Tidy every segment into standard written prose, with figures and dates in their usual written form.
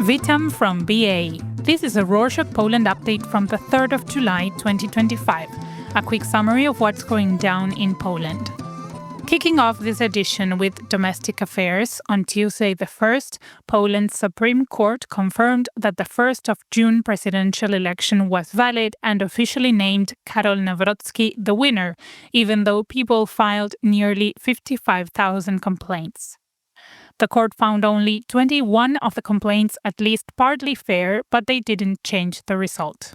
Witam from BA. This is a Rorschach Poland update from the 3rd of July 2025. A quick summary of what's going down in Poland. Kicking off this edition with domestic affairs, on Tuesday the 1st, Poland's Supreme Court confirmed that the 1st of June presidential election was valid and officially named Karol Nawrocki the winner, even though people filed nearly 55,000 complaints. The court found only 21 of the complaints at least partly fair, but they didn't change the result.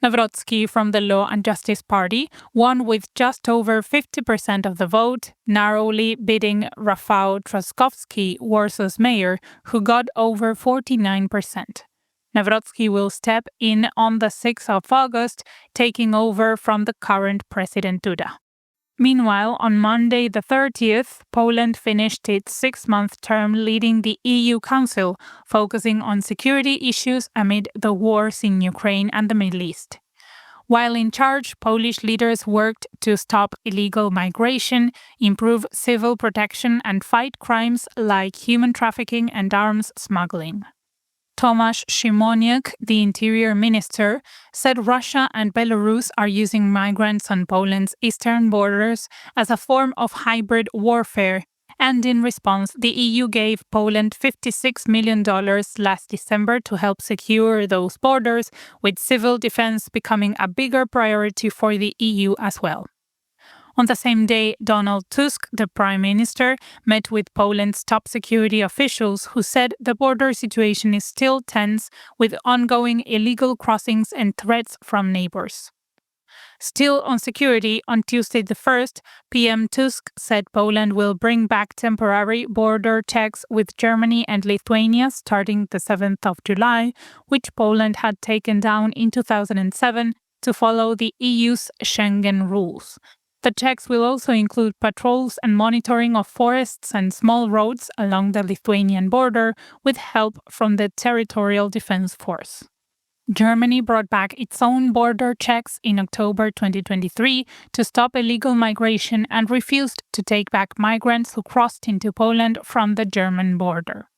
Nawrocki from the Law and Justice Party won with just over 50% of the vote, narrowly beating Rafał Trzaskowski, Warsaw's mayor, who got over 49%. Nawrocki will step in on the 6th of August, taking over from the current President Duda. Meanwhile, on Monday the 30th, Poland finished its 6-month term leading the EU Council, focusing on security issues amid the wars in Ukraine and the Middle East. While in charge, Polish leaders worked to stop illegal migration, improve civil protection, and fight crimes like human trafficking and arms smuggling. Tomasz Siemoniak, the interior minister, said Russia and Belarus are using migrants on Poland's eastern borders as a form of hybrid warfare, and in response, the EU gave Poland $56 million last December to help secure those borders, with civil defense becoming a bigger priority for the EU as well. On the same day, Donald Tusk, the prime minister, met with Poland's top security officials who said the border situation is still tense with ongoing illegal crossings and threats from neighbors. Still on security, on Tuesday the 1st, PM Tusk said Poland will bring back temporary border checks with Germany and Lithuania starting the 7th of July, which Poland had taken down in 2007 to follow the EU's Schengen rules. The checks will also include patrols and monitoring of forests and small roads along the Lithuanian border with help from the Territorial Defense Force. Germany brought back its own border checks in October 2023 to stop illegal migration and refused to take back migrants who crossed into Poland from the German border.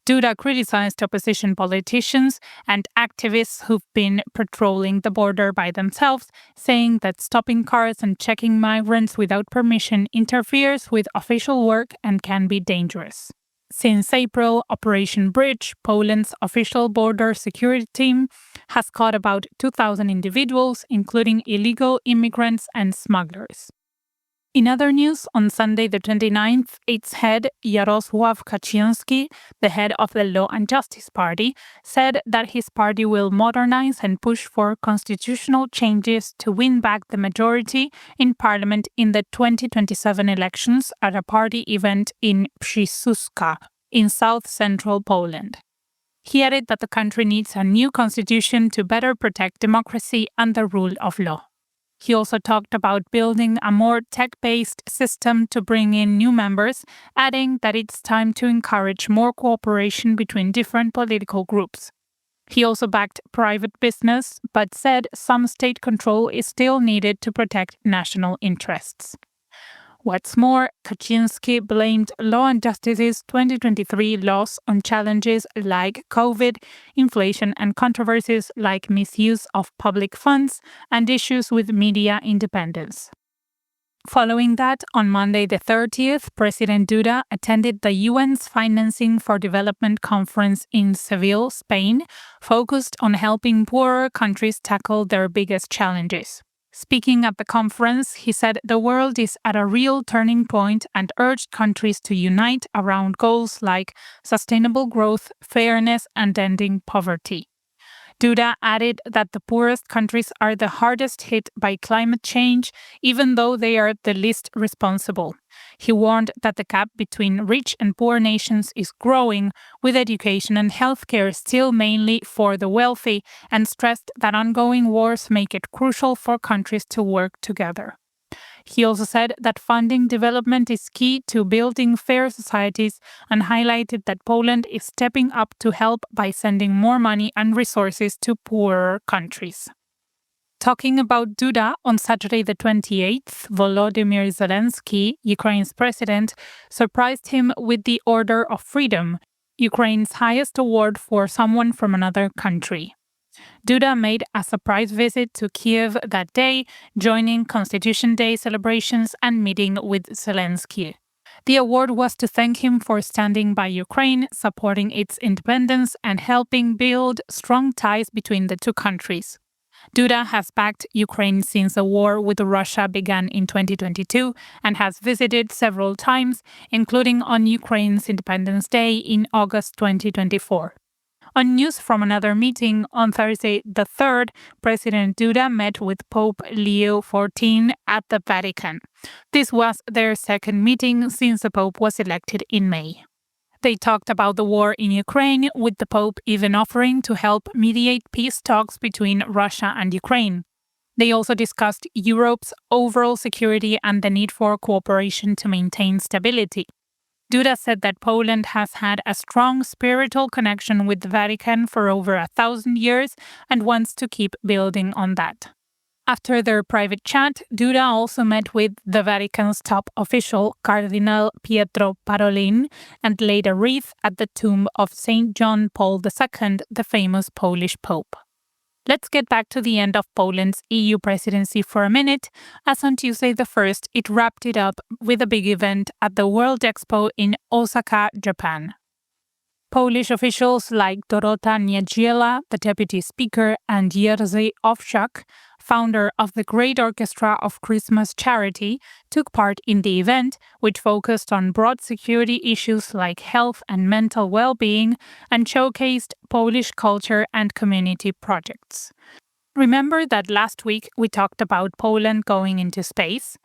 Duda criticized opposition politicians and activists who've been patrolling the border by themselves, saying that stopping cars and checking migrants without permission interferes with official work and can be dangerous. Since April, Operation Bridge, Poland's official border security team, has caught about 2,000 individuals, including illegal immigrants and smugglers. In other news, on Sunday the 29th, its head, Jarosław Kaczyński, the head of the Law and Justice Party, said that his party will modernize and push for constitutional changes to win back the majority in parliament in the 2027 elections at a party event in Przysuska, in south-central Poland. He added that the country needs a new constitution to better protect democracy and the rule of law. He also talked about building a more tech-based system to bring in new members, adding that it's time to encourage more cooperation between different political groups. He also backed private business, but said some state control is still needed to protect national interests. What's more, Kaczyński blamed Law and Justice's 2023 loss on challenges like COVID, inflation, and controversies like misuse of public funds and issues with media independence. Following that, on Monday the 30th, President Duda attended the UN's Financing for Development conference in Seville, Spain, focused on helping poorer countries tackle their biggest challenges. Speaking at the conference, he said the world is at a real turning point and urged countries to unite around goals like sustainable growth, fairness, and ending poverty. Duda added that the poorest countries are the hardest hit by climate change, even though they are the least responsible. He warned that the gap between rich and poor nations is growing, with education and healthcare still mainly for the wealthy, and stressed that ongoing wars make it crucial for countries to work together. He also said that funding development is key to building fair societies and highlighted that Poland is stepping up to help by sending more money and resources to poorer countries. Talking about Duda, on Saturday the 28th, Volodymyr Zelensky, Ukraine's president, surprised him with the Order of Freedom. Ukraine's highest award for someone from another country. Duda made a surprise visit to Kiev that day, joining Constitution Day celebrations and meeting with Zelensky. The award was to thank him for standing by Ukraine, supporting its independence, and helping build strong ties between the two countries. Duda has backed Ukraine since the war with Russia began in 2022 and has visited several times, including on Ukraine's Independence Day in August 2024. On news from another meeting on Thursday the 3rd, President Duda met with Pope Leo XIV at the Vatican. This was their second meeting since the Pope was elected in May. They talked about the war in Ukraine, with the Pope even offering to help mediate peace talks between Russia and Ukraine. They also discussed Europe's overall security and the need for cooperation to maintain stability. Duda said that Poland has had a strong spiritual connection with the Vatican for over 1,000 years and wants to keep building on that. After their private chat, Duda also met with the Vatican's top official, Cardinal Pietro Parolin, and laid a wreath at the tomb of St. John Paul II, the famous Polish Pope. Let's get back to the end of Poland's EU presidency for a minute, as on Tuesday the 1st, it wrapped it up with a big event at the World Expo in Osaka, Japan. Polish officials like Dorota Niedziela, the deputy speaker, and Jerzy Owsiak, founder of the Great Orchestra of Christmas Charity, took part in the event, which focused on broad security issues like health and mental well-being and showcased Polish culture and community projects. Remember that last week we talked about Poland going into space?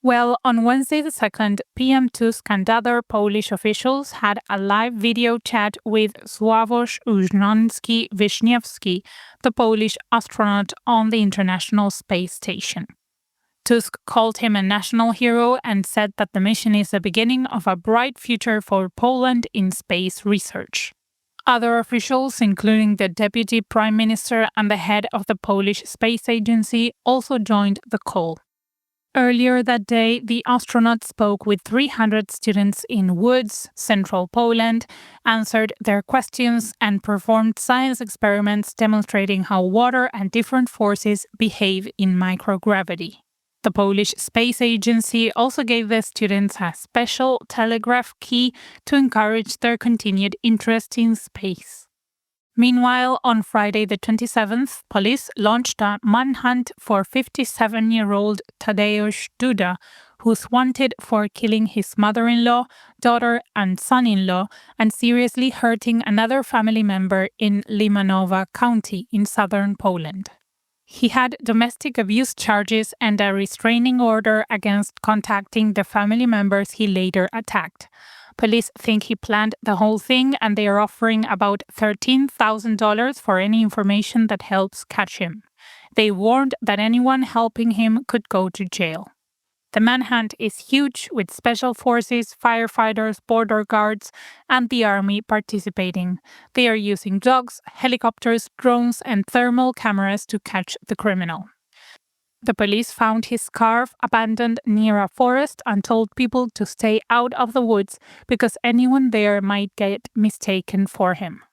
Well, on Wednesday the 2nd, PM Tusk and other Polish officials had a live video chat with Sławomir Urzędowski-Wiśniewski, the Polish astronaut on the International Space Station. Tusk called him a national hero and said that the mission is the beginning of a bright future for Poland in space research. Other officials, including the Deputy Prime Minister and the head of the Polish Space Agency, also joined the call. Earlier that day, the astronaut spoke with 300 students in Łódź, central Poland, answered their questions, and performed science experiments demonstrating how water and different forces behave in microgravity. The Polish Space Agency also gave the students a special telegraph key to encourage their continued interest in space. Meanwhile, on Friday the 27th, police launched a manhunt for 57-year-old Tadeusz Duda, who's wanted for killing his mother-in-law, daughter, and son-in-law, and seriously hurting another family member in Limanowa County in southern Poland. He had domestic abuse charges and a restraining order against contacting the family members he later attacked. Police think he planned the whole thing, and they are offering about $13,000 for any information that helps catch him. They warned that anyone helping him could go to jail. The manhunt is huge, with special forces, firefighters, border guards, and the army participating. They are using dogs, helicopters, drones, and thermal cameras to catch the criminal. The police found his car abandoned near a forest and told people to stay out of the woods because anyone there might get mistaken for him.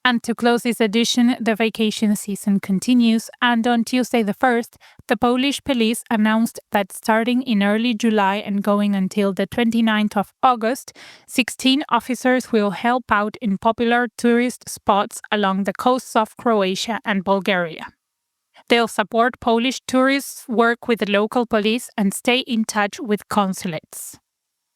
And to close this edition, the vacation season continues, and on Tuesday the 1st, the Polish police announced that starting in early July and going until the 29th of August, 16 officers will help out in popular tourist spots along the coasts of Croatia and Bulgaria. They'll support Polish tourists, work with the local police, and stay in touch with consulates.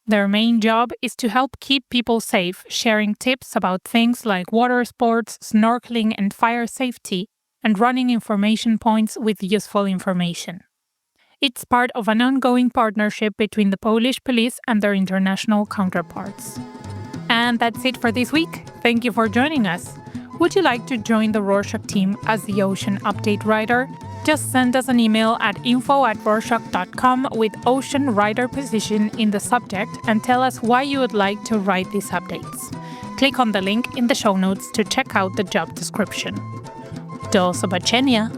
Their main job is to help keep people safe, sharing tips about things like water sports, snorkeling, and fire safety, and running information points with useful information. It's part of an ongoing partnership between the Polish police and their international counterparts. And that's it for this week. Thank you for joining us. Would you like to join the Rorschach team as the Ocean Update writer? Just send us an email at info@rorschach.com with Ocean Writer position in the subject and tell us why you would like to write these updates. Click on the link in the show notes to check out the job description. Do zobaczenia!